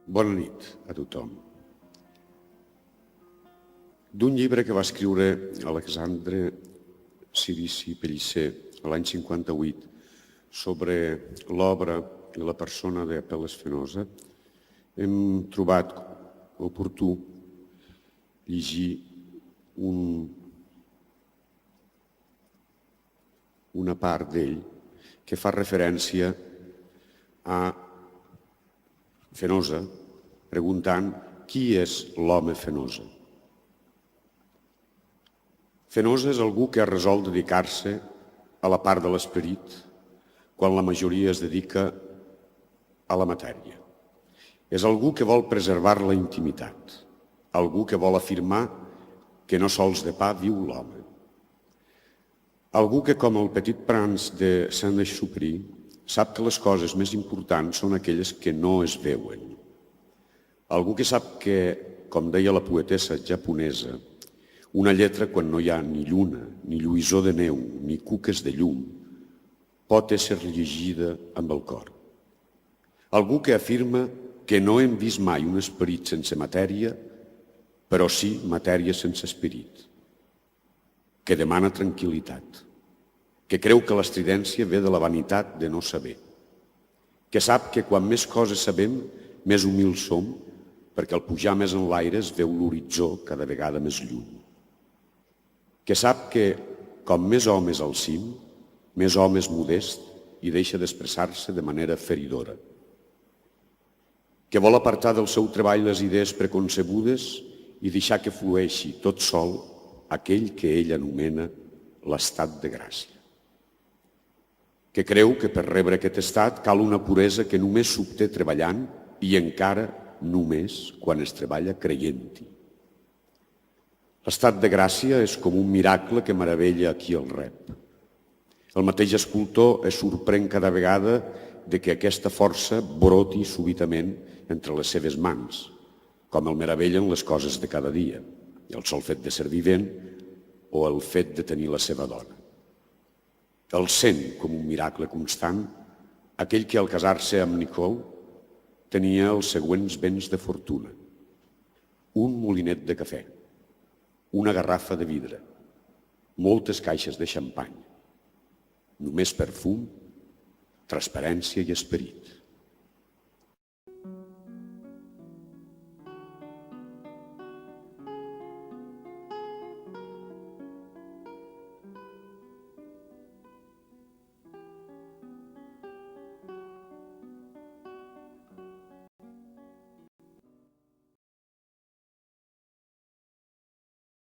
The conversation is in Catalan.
Bona nit a tothom. D'un llibre que va escriure Alexandre Cirici Pellicer l'any 58 sobre l'obra i la persona d'Apel·les Fenosa, hem trobat oportú llegir una part d'ell que fa referència a Fenosa, preguntant qui és l'home Fenosa. Fenosa és algú que ha resolt dedicar-se a la part de l'esperit quan la majoria es dedica a la matèria. És algú que vol preservar la intimitat, algú que vol afirmar que no sols de pa viu l'home. Algú que, com el petit prince de Saint-Exupéry, sap que les coses més importants són aquelles que no es veuen. Algú que sap que, com deia la poetessa japonesa, una lletra quan no hi ha ni lluna, ni lluïssor de neu, ni cuques de llum, pot ésser llegida amb el cor. Algú que afirma que no hem vist mai un esperit sense matèria, però sí matèria sense esperit, que demana tranquil·litat, que creu que l'estridència ve de la vanitat de no saber, que sap que quan més coses sabem, més humils som, perquè al pujar més en l'aire es veu l'horitzó cada vegada més lluny, que sap que, com més home és al cim, més home és modest i deixa d'expressar-se de manera feridora, que vol apartar del seu treball les idees preconcebudes i deixar que flueixi tot sol aquell que ell anomena l'estat de gràcia, que creu que per rebre aquest estat cal una puresa que només s'obté treballant i encara només quan es treballa creient-hi. L'estat de gràcia és com un miracle que meravella a qui el rep. El mateix escultor es sorprèn cada vegada de que aquesta força broti súbitament entre les seves mans, com el meravellen les coses de cada dia, el sol fet de ser vivent o el fet de tenir la seva dona. El sent com un miracle constant, aquell que al casar-se amb Nicole tenia els següents béns de fortuna: un molinet de cafè, una garrafa de vidre, moltes caixes de xampany, només perfum, transparència i esperit.